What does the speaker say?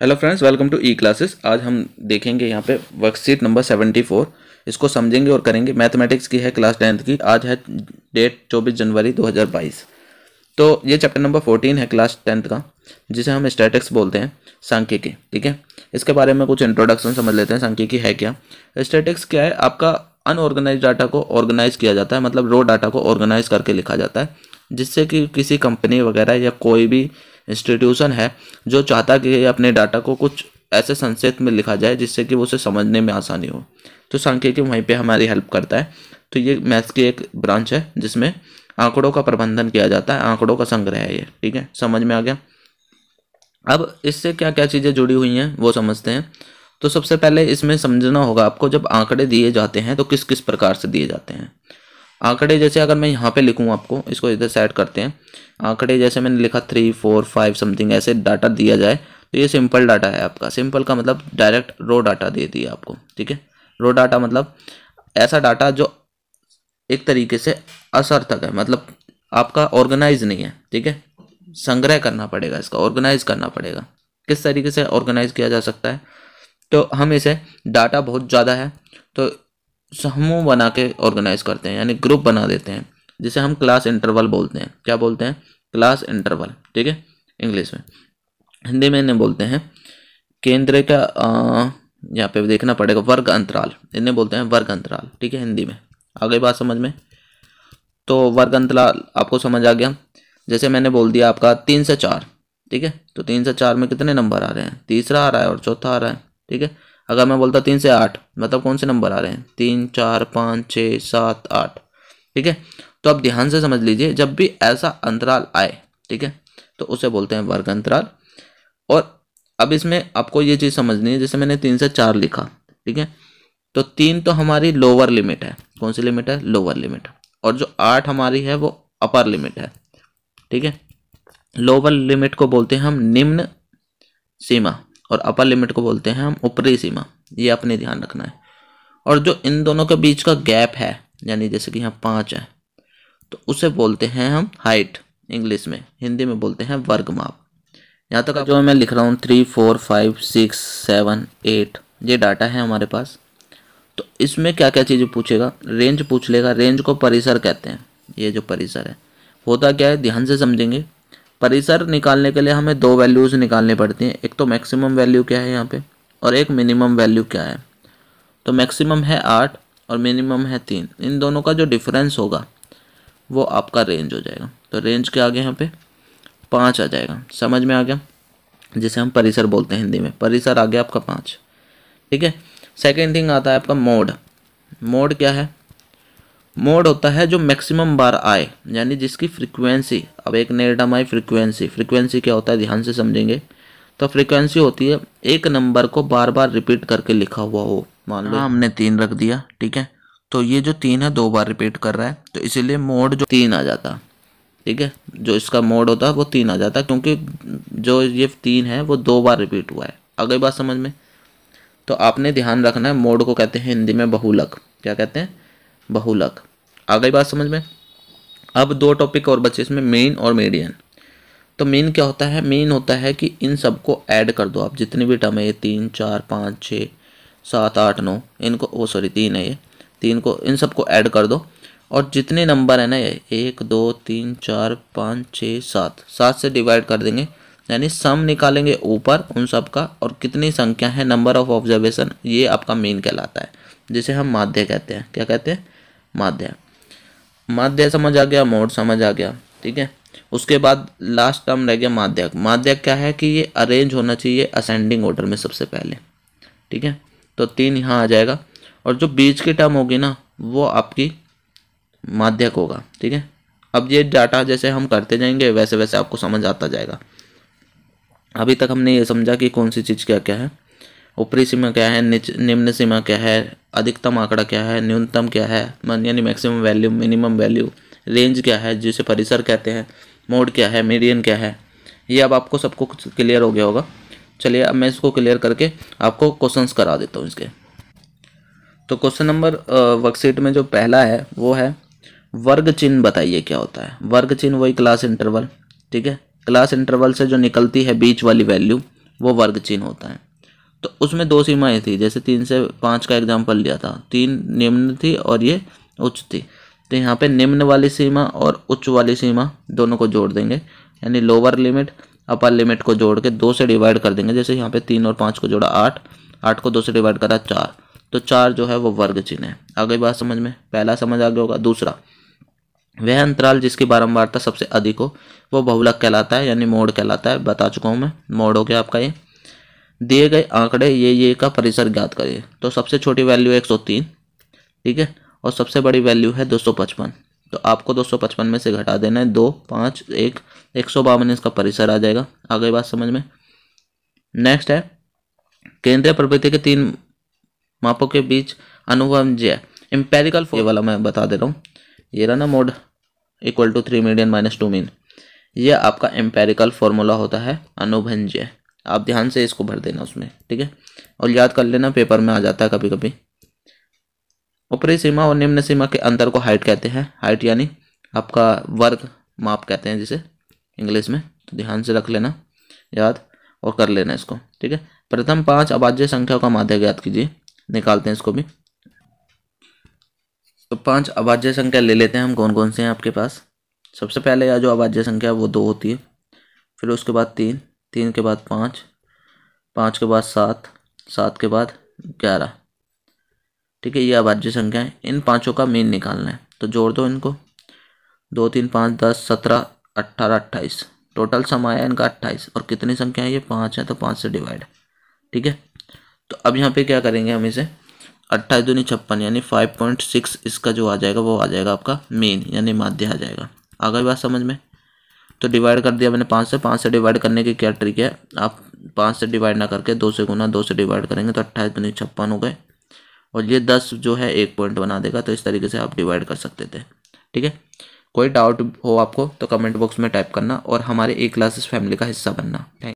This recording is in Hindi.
Hello friends, welcome to E classes. आज हम देखेंगे यहाँ पे वर्कशीट नंबर 74। इसको समझेंगे और करेंगे। मैथमेटिक्स की है, क्लास 10th की। आज है डेट 24 जनवरी 2022। तो ये चैप्टर नंबर 14 है क्लास 10th का, जिसे हम स्टैटिक्स बोलते हैं, सांख्यिकी। ठीक है, इसके बारे में कुछ इंट्रोडक्शन समझ लेते हैं। सांख्यिकी है क्या? स्टैटिक्स क्या है? आपका अनऑर्गेनाइज डाटा को ऑर्गेनाइज किया जाता है, मतलब रो डाटा को ऑर्गेनाइज करके लिखा जाता है, जिससे कि किसी कंपनी वगैरह या कोई भी इंस्टीट्यूशन है जो चाहता कि अपने डाटा को कुछ ऐसे संक्षेप में लिखा जाए जिससे कि वो उसे समझने में आसानी हो, तो सांख्यिकी वहीं पे हमारी हेल्प करता है। तो ये मैथ्स की एक ब्रांच है जिसमें आंकड़ों का प्रबंधन किया जाता है, आंकड़ों का संग्रह है ये। ठीक है, समझ में आ गया। अब इससे क्या क्या चीज़ें जुड़ी हुई हैं वो समझते हैं। तो सबसे पहले इसमें समझना होगा आपको, जब आंकड़े दिए जाते हैं तो किस किस प्रकार से दिए जाते हैं आंकड़े। जैसे अगर मैं यहाँ पे लिखूँ आपको, इसको इधर सेट करते हैं। आंकड़े जैसे मैंने लिखा 3, 4, 5 समथिंग, ऐसे डाटा दिया जाए तो ये सिंपल डाटा है आपका। सिंपल का मतलब डायरेक्ट रो डाटा दे दिया आपको। ठीक है, रो डाटा मतलब ऐसा डाटा जो एक तरीके से असार्थक है, मतलब आपका ऑर्गेनाइज नहीं है। ठीक है, संग्रह करना पड़ेगा, इसका ऑर्गेनाइज करना पड़ेगा। किस तरीके से ऑर्गेनाइज किया जा सकता है? तो हम इसे, डाटा बहुत ज़्यादा है तो समूह बना के ऑर्गेनाइज करते हैं, यानी ग्रुप बना देते हैं, जिसे हम क्लास इंटरवल बोलते हैं। क्या बोलते हैं? Class interval. ठीक है, इंग्लिश में। हिंदी में इन्हें बोलते हैं केंद्र का, यहाँ पे देखना पड़ेगा, वर्ग अंतराल। इन्हें बोलते हैं वर्ग अंतराल। ठीक है, हिंदी में। आ गई बात समझ में? तो वर्ग अंतराल आपको समझ आ गया। जैसे मैंने बोल दिया आपका 3 से 4। ठीक है, तो 3 से 4 में कितने नंबर आ रहे हैं? तीसरा आ रहा है और चौथा आ रहा है। ठीक है, अगर मैं बोलता 3 से 8, मतलब कौन से नंबर आ रहे हैं? 3, 4, 5, 6, 7, 8। ठीक है, तो अब ध्यान से समझ लीजिए, जब भी ऐसा अंतराल आए, ठीक है, तो उसे बोलते हैं वर्ग अंतराल। और अब इसमें आपको ये चीज़ समझनी है, जैसे मैंने 3 से 4 लिखा। ठीक है, तो 3 तो हमारी लोअर लिमिट है। कौन सी लिमिट है? Lower limit. और जो 8 हमारी है वो अपर लिमिट है। ठीक है, लोअर लिमिट को बोलते हैं हम निम्न सीमा और अपर लिमिट को बोलते हैं हम ऊपरी सीमा। ये अपने ध्यान रखना है। और जो इन दोनों के बीच का गैप है, यानी जैसे कि यहाँ 5 है, तो उसे बोलते हैं हम हाइट इंग्लिश में। हिंदी में बोलते हैं वर्ग माप। यहाँ तक जो मैं लिख रहा हूँ 3, 4, 5, 6, 7, 8, ये डाटा है हमारे पास। तो इसमें क्या क्या चीज़ें पूछेगा? रेंज पूछ लेगा। रेंज को परिसर कहते हैं। ये जो परिसर है, होता क्या है, ध्यान से समझेंगे। परिसर निकालने के लिए हमें 2 वैल्यूज़ निकालनी पड़ती हैं। एक तो मैक्सिमम वैल्यू क्या है यहाँ पे, और एक मिनिमम वैल्यू क्या है। तो मैक्सिमम है 8 और मिनिमम है 3। इन दोनों का जो डिफरेंस होगा वो आपका रेंज हो जाएगा। तो रेंज के आगे यहाँ पे 5 आ जाएगा। समझ में आ गया? जिसे हम परिसर बोलते हैं हिंदी में। परिसर आ गया आपका 5। ठीक है, सेकेंड थिंग आता है आपका मोड। मोड क्या है? मोड होता है जो मैक्सिमम बार आए, यानी जिसकी फ्रीक्वेंसी, अब एक नई टर्म आई फ्रीक्वेंसी। फ्रीक्वेंसी क्या होता है, ध्यान से समझेंगे। तो फ्रीक्वेंसी होती है एक नंबर को बार बार रिपीट करके लिखा हुआ हो। मान लो हमने 3 रख दिया। ठीक है, तो ये जो 3 है 2 बार रिपीट कर रहा है, तो इसीलिए मोड जो 3 आ जाता। ठीक है, जो इसका मोड होता है वो 3 आ जाता, क्योंकि जो ये 3 है वो 2 बार रिपीट हुआ है। आ गई बात समझ में? तो आपने ध्यान रखना है, मोड को कहते हैं हिंदी में बहुलक। क्या कहते हैं? बहुलक। आ गई बात समझ में? अब 2 टॉपिक और बचे इसमें, मीन और मीडियन। तो मीन क्या होता है? मीन होता है कि इन सबको ऐड कर दो आप, जितनी भी टर्म है, ये 3, 4, 5, 6, 7, 8, 9, इनको, वो सॉरी 3 है ये, 3 को, इन सबको ऐड कर दो। और जितने नंबर है ना, ये 1, 2, 3, 4, 5, 6, 7 से डिवाइड कर देंगे, यानी सम निकालेंगे ऊपर उन सब का, और कितनी संख्या है, नंबर ऑफ ऑब्जर्वेशन, ये आपका मीन कहलाता है, जिसे हम माध्य कहते हैं। क्या कहते हैं? माध्य। माध्य समझ आ गया, मोड समझ आ गया। ठीक है, उसके बाद लास्ट टर्म रह गया माध्यक। माध्यक क्या है कि ये अरेंज होना चाहिए असेंडिंग ऑर्डर में सबसे पहले। ठीक है, तो 3 यहाँ आ जाएगा, और जो बीच की टर्म होगी ना वो आपकी माध्यक होगा। ठीक है, अब ये डाटा जैसे हम करते जाएंगे वैसे वैसे आपको समझ आता जाएगा। अभी तक हमने ये समझा कि कौन सी चीज़ क्या क्या है, ऊपरी सीमा क्या है, निम्न सीमा क्या है, अधिकतम आंकड़ा क्या है, न्यूनतम क्या है, यानी maximum value, minimum value, range क्या है जिसे परिसर कहते हैं, मोड क्या है, मीडियन क्या है। ये अब आपको सबको क्लियर हो गया होगा। चलिए अब मैं इसको क्लियर करके आपको क्वेश्चंस करा देता हूँ इसके। तो क्वेश्चन नंबर वर्कशीट में जो पहला है वो है, वर्ग चिन्ह बताइए क्या होता है। वर्ग चिन्ह वही क्लास इंटरवल। ठीक है, क्लास इंटरवल से जो निकलती है बीच वाली वैल्यू, वो वर्ग चिन्ह होता है। तो उसमें 2 सीमाएं थी, जैसे 3 से 5 का एग्जाम्पल लिया था, 3 निम्न थी और ये उच्च थी। तो यहाँ पे निम्न वाली सीमा और उच्च वाली सीमा दोनों को जोड़ देंगे, यानी लोअर लिमिट अपर लिमिट को जोड़ के 2 से डिवाइड कर देंगे। जैसे यहाँ पे 3 और 5 को जोड़ा 8, 8 को 2 से डिवाइड करा 4, तो 4 जो है वो वर्ग चिन्ह है। आ गई बात समझ में, पहला समझ आ गया होगा। दूसरा, वह अंतराल जिसकी बारंबारता सबसे अधिक हो वो बहुलक कहलाता है, यानी मोड कहलाता है। बता चुका हूँ मैं, मोड हो गया आपका। ये दिए गए आंकड़े ये का परिसर ज्ञात करिए। तो सबसे छोटी वैल्यू 103, ठीक है, और सबसे बड़ी वैल्यू है 255। तो आपको 255 में से घटा देना है 2, 5, 1, 152 इसका परिसर आ जाएगा। आ गई बात समझ में। नेक्स्ट है केंद्रीय प्रवृत्ति के 3 मापों के बीच अनुभवजन्य एम्पेरिकल, ये वाला मैं बता दे रहा हूँ। ये रहा ना mode equal to 3 median minus 2 mean, ये आपका एम्पेरिकल फॉर्मूला होता है अनुभवजन्य। आप ध्यान से इसको भर देना उसमें, ठीक है, और याद कर लेना, पेपर में आ जाता है कभी कभी। ऊपरी सीमा और निम्न सीमा के अंतर को हाइट कहते हैं। हाइट यानी आपका वर्ग माप कहते हैं जिसे इंग्लिश में। तो ध्यान से रख लेना याद और कर लेना इसको, ठीक है। प्रथम 5 अभाज्य संख्याओं का माध्य ज्ञात कीजिए। निकालते हैं इसको भी। तो 5 अभाज्य संख्या ले लेते हैं हम। कौन कौन से हैं आपके पास। सबसे पहले या जो अभाज्य संख्या वो 2 होती है, फिर उसके बाद 3, 3 के बाद 5, 5 के बाद 7, 7 के बाद 11, ठीक है। ये अभाज्य संख्या है। इन पांचों का मीन निकालना है, तो जोड़ दो इनको। 2, 3, 5, 10, 17, 18, 28, टोटल सम आया इनका 28। और कितनी संख्या है ये 5 है, तो 5 से डिवाइड, ठीक है। तो अब यहाँ पे क्या करेंगे हम इसे 28 दूनी 56 यानी 5.6 इसका जो आ जाएगा वो आ जाएगा आपका मीन, यानी माध्य आ जाएगा। आ गई बात समझ में। तो डिवाइड कर दिया मैंने 5 से डिवाइड करने की क्या ट्रिक है, आप 5 से डिवाइड ना करके 2 से गुना 2 से डिवाइड करेंगे तो 28 दूनी 56 हो गए। और ये 10 जो है 1 पॉइंट बना देगा। तो इस तरीके से आप डिवाइड कर सकते थे, ठीक है। कोई डाउट हो आपको तो कमेंट बॉक्स में टाइप करना और हमारे A क्लासेस फैमिली का हिस्सा बनना। थैंक